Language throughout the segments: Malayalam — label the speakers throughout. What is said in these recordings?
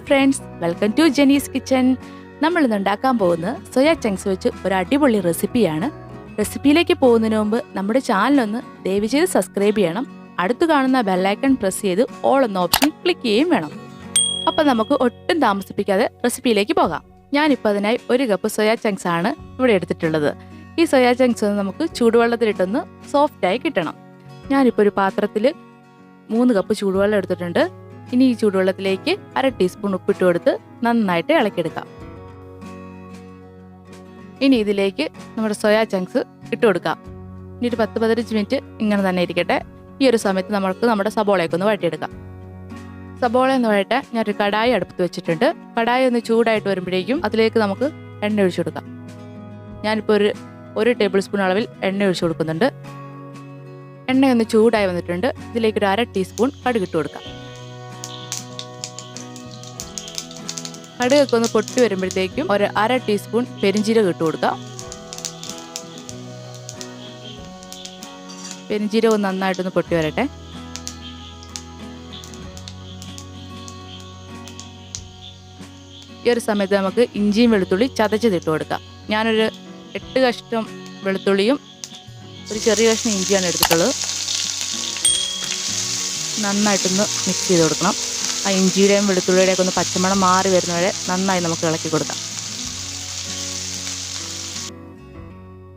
Speaker 1: Friends, welcome to Jeenee's kitchen. നമ്മൾ ഇന്ന് ഉണ്ടാക്കാൻ പോകുന്ന സോയാ ചങ്ക്സ് വെച്ച് ഒരു അടിപൊളി റെസിപ്പിയാണ്. റെസിപ്പിയിലേക്ക് പോകുന്നതിന് മുമ്പ് നമ്മുടെ ചാനലൊന്ന് ദയവ് ചെയ്ത് സബ്സ്ക്രൈബ് ചെയ്യണം. അടുത്ത് കാണുന്ന ബെല്ലൈക്കൺ പ്രസ് ചെയ്ത് ഓൾ എന്ന ഓപ്ഷൻ ക്ലിക്ക് ചെയ്യുകയും വേണം. അപ്പം നമുക്ക് ഒട്ടും താമസിപ്പിക്കാതെ റെസിപ്പിയിലേക്ക് പോകാം. ഞാനിപ്പോൾ അതിനായി 1 കപ്പ് സോയാ ചങ്ക്സ് ആണ് ഇവിടെ എടുത്തിട്ടുള്ളത്. ഈ സോയാ ചങ്ക്സ് നമുക്ക് ചൂടുവെള്ളത്തിലിട്ടൊന്ന് സോഫ്റ്റായി കിട്ടണം. ഞാനിപ്പോൾ ഒരു പാത്രത്തിൽ 3 കപ്പ് ചൂടുവെള്ളം എടുത്തിട്ടുണ്ട്. ഇനി ഈ ചൂടുവെള്ളത്തിലേക്ക് 1/2 ടീസ്പൂൺ ഉപ്പിട്ട് കൊടുത്ത് നന്നായിട്ട് ഇളക്കിയെടുക്കാം. ഇനി ഇതിലേക്ക് നമ്മുടെ സോയാ ചങ്ക്സ് ഇട്ട് കൊടുക്കാം. ഇനി ഒരു 10-15 മിനിറ്റ് ഇങ്ങനെ തന്നെ ഇരിക്കട്ടെ. ഈ ഒരു സമയത്ത് നമ്മുടെ സബോളയൊക്കെ ഒന്ന് വഴറ്റിയെടുക്കാം. സബോള എന്ന് വഴറ്റാൻ ഞാനൊരു കടായി അടുപ്പത്ത് വെച്ചിട്ടുണ്ട്. കടായി ഒന്ന് ചൂടായിട്ട് വരുമ്പോഴേക്കും അതിലേക്ക് നമുക്ക് എണ്ണ ഒഴിച്ചു കൊടുക്കാം. ഞാനിപ്പോൾ ഒരു ടേബിൾ സ്പൂൺ അളവിൽ എണ്ണ ഒഴിച്ചു കൊടുക്കുന്നുണ്ട്. എണ്ണ ഒന്ന് ചൂടായി വന്നിട്ടുണ്ട്. ഇതിലേക്ക് ഒരു 1/2 ടീസ്പൂൺ കടുക് ഇട്ട് കൊടുക്കാം. കടുകൊക്കെ ഒന്ന് പൊട്ടി വരുമ്പോഴത്തേക്കും ഒരു 1/2 ടീസ്പൂൺ പെരിഞ്ജീരകം ഇട്ട് കൊടുക്കാം. പെരിഞ്ജീരകം നന്നായിട്ടൊന്ന് പൊട്ടി വരട്ടെ. ഈ ഒരു സമയത്ത് നമുക്ക് ഇഞ്ചിയും വെളുത്തുള്ളി ചതച്ചതിട്ട് കൊടുക്കാം. ഞാനൊരു 8 കഷ്ണം വെളുത്തുള്ളിയും ഒരു ചെറിയ കഷ്ണം ഇഞ്ചിയാണ് എടുത്തിട്ടുള്ളത്. നന്നായിട്ടൊന്ന് മിക്സ് ചെയ്ത് കൊടുക്കണം. ആ ഇഞ്ചിയുടെയും വെളുത്തുള്ളിയുടെയൊക്കെ ഒന്ന് പച്ചമണം മാറി വരുന്നവരെ നന്നായി നമുക്ക് ഇളക്കി കൊടുക്കാം.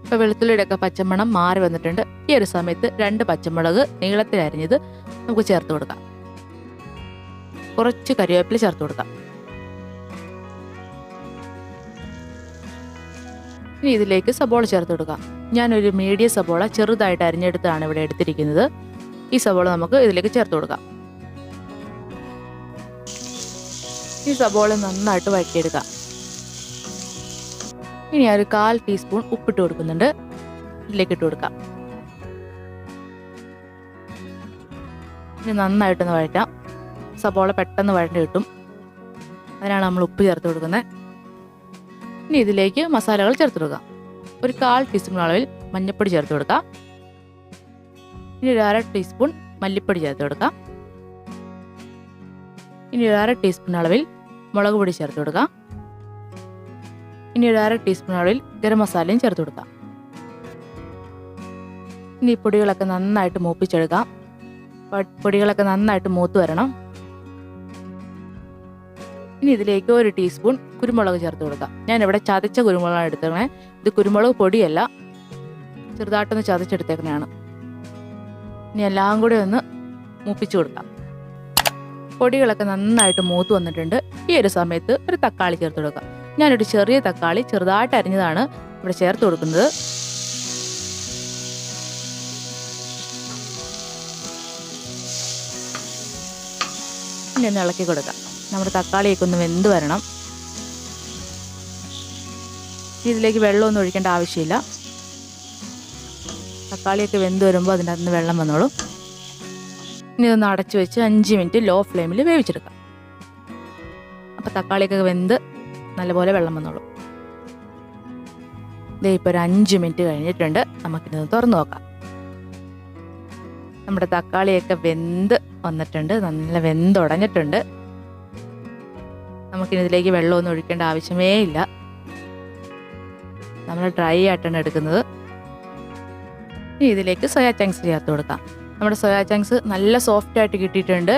Speaker 1: ഇപ്പോൾ വെളുത്തുള്ളിയുടെയൊക്കെ പച്ചമണം മാറി വന്നിട്ടുണ്ട്. ഈ ഒരു സമയത്ത് 2 പച്ചമുളക് നീളത്തിൽ അരിഞ്ഞത് നമുക്ക് ചേർത്ത് കൊടുക്കാം. കുറച്ച് കറിവേപ്പില ചേർത്ത് കൊടുക്കാം. ഇനി ഇതിലേക്ക് സബോള ചേർത്ത് കൊടുക്കാം. ഞാനൊരു മീഡിയം സബോള ചെറുതായിട്ട് അരിഞ്ഞെടുത്താണ് ഇവിടെ എടുത്തിരിക്കുന്നത്. ഈ സബോള നമുക്ക് ഇതിലേക്ക് ചേർത്ത് കൊടുക്കാം. ഈ സബോള നന്നായിട്ട് വഴറ്റിയെടുക്കാം. ഇനി ഒരു 1/4 ടീസ്പൂൺ ഉപ്പിട്ട് കൊടുക്കുന്നുണ്ട്. ഇതിലേക്ക് ഇട്ട് കൊടുക്കാം. ഇനി നന്നായിട്ടൊന്ന് വഴറ്റാം. സബോള പെട്ടെന്ന് വഴണ്ടി കിട്ടും. അതിനാണ് നമ്മൾ ഉപ്പ് ചേർത്ത് കൊടുക്കുന്നത്. ഇനി ഇതിലേക്ക് മസാലകൾ ചേർത്ത് കൊടുക്കാം. ഒരു 1/4 ടീസ്പൂൺ അളവിൽ മഞ്ഞൾപ്പൊടി ചേർത്ത് കൊടുക്കാം. ഇനി ഒരു 1/2 ടീസ്പൂൺ മല്ലിപ്പൊടി ചേർത്ത് കൊടുക്കാം. ഇനി ഒരു 1/2 ടീസ്പൂൺ അളവിൽ മുളക് പൊടി ചേർത്ത് കൊടുക്കാം. ഇനി ഒരു 1/2 ടീസ്പൂൺ അളവിൽ ഗരം മസാലയും ചേർത്ത് കൊടുക്കാം. ഇനി ഈ പൊടികളൊക്കെ നന്നായിട്ട് മൂപ്പിച്ചെടുക്കാം. പൊടികളൊക്കെ നന്നായിട്ട് മൂത്ത് വരണം. ഇനി ഇതിലേക്ക് 1 ടീസ്പൂൺ കുരുമുളക് ചേർത്ത് കൊടുക്കാം. ഞാനിവിടെ ചതച്ച കുരുമുളകാണ് എടുത്തേക്കണേ. ഇത് കുരുമുളക് പൊടിയല്ല, ചെറുതായിട്ടൊന്ന് ചതച്ചെടുത്തേക്കണതാണ്. ഇനി എല്ലാം കൂടി ഒന്ന് മൂപ്പിച്ചു കൊടുക്കാം. പൊടികളൊക്കെ നന്നായിട്ട് മൂത്ത് വന്നിട്ടുണ്ട്. ഈ ഒരു സമയത്ത് ഒരു തക്കാളി ചേർത്ത് കൊടുക്കാം. ഞാനൊരു ചെറിയ തക്കാളി ചെറുതായിട്ട് അരിഞ്ഞതാണ് ഇവിടെ ചേർത്ത് കൊടുക്കുന്നത്. ഇനി ഒന്ന് ഇളക്കി കൊടുക്കാം. നമ്മുടെ തക്കാളിയൊക്കെ ഒന്ന് വെന്ത് വരണം. ഇതിലേക്ക് വെള്ളമൊന്നും ഒഴിക്കേണ്ട ആവശ്യമില്ല. തക്കാളിയൊക്കെ വെന്ത് വരുമ്പോൾ അതിൻ്റെ അകത്ത് നിന്ന് വെള്ളം വന്നോളും. ഇനി ഒന്ന് അടച്ചു വെച്ച് 5 മിനിറ്റ് ലോ ഫ്ലെയിമിൽ വേവിച്ചെടുക്കാം. അപ്പോൾ തക്കാളിയൊക്കെ വെന്ത് നല്ലപോലെ വെള്ളം വന്നോളും. ഇതേ ഇപ്പോൾ ഒരു 5 മിനിറ്റ് കഴിഞ്ഞിട്ടുണ്ട്. നമുക്കിത് തുറന്നു നോക്കാം. നമ്മുടെ തക്കാളിയൊക്കെ വെന്ത് വന്നിട്ടുണ്ട്. നല്ല വെന്തുടഞ്ഞിട്ടുണ്ട്. നമുക്കിനി ഇതിലേക്ക് വെള്ളമൊന്നും ഒഴിക്കേണ്ട ആവശ്യമേ ഇല്ല. നമ്മൾ ഡ്രൈ ആയിട്ടാണ് എടുക്കുന്നത്. ഇനി ഇതിലേക്ക് സോയാ ചങ്ക്സ് ചേർത്ത് കൊടുക്കാം. നമ്മുടെ സോയാ ചങ്ക്സ് നല്ല സോഫ്റ്റായിട്ട് കിട്ടിയിട്ടുണ്ട്.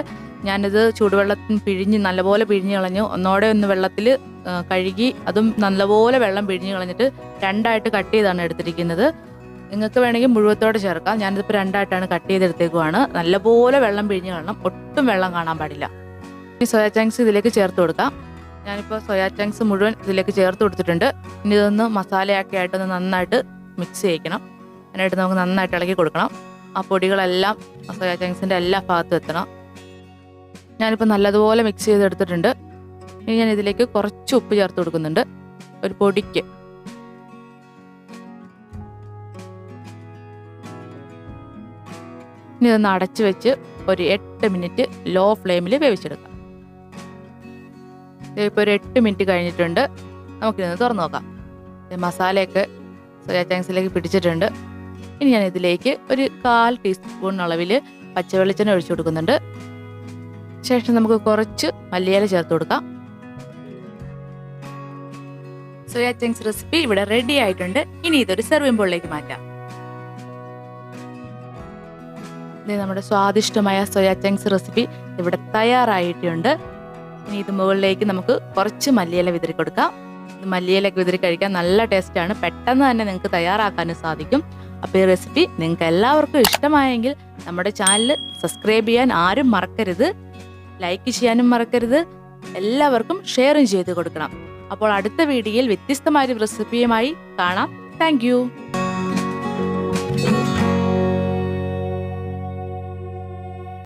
Speaker 1: ഞാനിത് ചൂടുവെള്ളത്തിൽ പിഴിഞ്ഞ് നല്ലപോലെ പിഴിഞ്ഞ് കളഞ്ഞു. ഒന്നോടെ ഒന്ന് വെള്ളത്തിൽ കഴുകി അതും നല്ലപോലെ വെള്ളം പിഴിഞ്ഞ് കളഞ്ഞിട്ട് 2ആയിട്ട് കട്ട് ചെയ്താണ് എടുത്തിരിക്കുന്നത്. നിങ്ങൾക്ക് വേണമെങ്കിൽ മുഴുവത്തോടെ ചേർക്കാം. ഞാനിതിപ്പോൾ 2ആയിട്ടാണ് കട്ട് ചെയ്തെടുത്തേക്കുവാണ്. നല്ലപോലെ വെള്ളം പിഴിഞ്ഞ് കളയണം. ഒട്ടും വെള്ളം കാണാൻ പാടില്ല. ഈ സോയാ ചങ്ക്സ് ഇതിലേക്ക് ചേർത്ത് കൊടുക്കാം. ഞാനിപ്പോൾ സോയാ ചങ്ക്സ് മുഴുവൻ ഇതിലേക്ക് ചേർത്ത് കൊടുത്തിട്ടുണ്ട്. ഇനി ഇതൊന്ന് മസാലയൊക്കെ ആയിട്ടൊന്ന് നന്നായിട്ട് മിക്സ് ചെയ്യിക്കണം. അതിനായിട്ട് നമുക്ക് നന്നായിട്ട് ഇളക്കി കൊടുക്കണം. ആ പൊടികളെല്ലാം സോയാ ചങ്ക്സിൻ്റെ എല്ലാ ഭാഗത്തും എത്തണം. ഞാനിപ്പോൾ നല്ലതുപോലെ മിക്സ് ചെയ്തെടുത്തിട്ടുണ്ട്. ഇനി ഞാൻ ഇതിലേക്ക് കുറച്ച് ഉപ്പ് ചേർത്ത് കൊടുക്കുന്നുണ്ട്, ഒരു പൊടിക്ക്. ഇനി ഇതൊന്ന് അടച്ച് വെച്ച് ഒരു 8 മിനിറ്റ് ലോ ഫ്ലെയിമിൽ വേവിച്ചെടുക്കാം. ഇപ്പോൾ ഒരു 8 മിനിറ്റ് കഴിഞ്ഞിട്ടുണ്ട്. നമുക്കിതൊന്ന് തുറന്നു നോക്കാം. മസാലയൊക്കെ സോയാ ചങ്ക്സിലേക്ക് പിടിച്ചിട്ടുണ്ട്. ഇനി ഞാൻ ഇതിലേക്ക് ഒരു 1/4 ടീസ്പൂൺ അളവിൽ പച്ചവെളിച്ചെണ്ണ ഒഴിച്ചു കൊടുക്കുന്നുണ്ട്. ശേഷം നമുക്ക് കുറച്ച് മല്ലിയില ചേർത്ത് കൊടുക്കാം. സോയാ ചങ്ക്സ് റെസിപ്പി ഇവിടെ റെഡി ആയിട്ടുണ്ട്. ഇനി ഇതൊരു സെർവിംഗ് ബോളിലേക്ക് മാറ്റാം. നമ്മുടെ സ്വാദിഷ്ടമായ സോയാ ചങ്ക്സ് റെസിപ്പി ഇവിടെ തയ്യാറായിട്ടുണ്ട്. ഇനി ഇത് മുകളിലേക്ക് നമുക്ക് കുറച്ച് മല്ലിയില വിതറി കൊടുക്കാം. മല്ലിയിലൊക്കെ വിതറി കഴിക്കാൻ നല്ല ടേസ്റ്റാണ്. പെട്ടെന്ന് തന്നെ നിങ്ങൾക്ക് തയ്യാറാക്കാനും സാധിക്കും. അപ്പോൾ ഈ റെസിപ്പി നിങ്ങൾക്ക് എല്ലാവർക്കും ഇഷ്ടമായെങ്കിൽ നമ്മുടെ ചാനൽ സബ്സ്ക്രൈബ് ചെയ്യാൻ ആരും മറക്കരുത്. ലൈക്ക് ചെയ്യാനും മറക്കരുത്. എല്ലാവർക്കും ഷെയറും ചെയ്ത് കൊടുക്കണം. അപ്പോൾ അടുത്ത വീഡിയോയിൽ വ്യത്യസ്തമായ റെസിപ്പിയുമായി കാണാം. താങ്ക്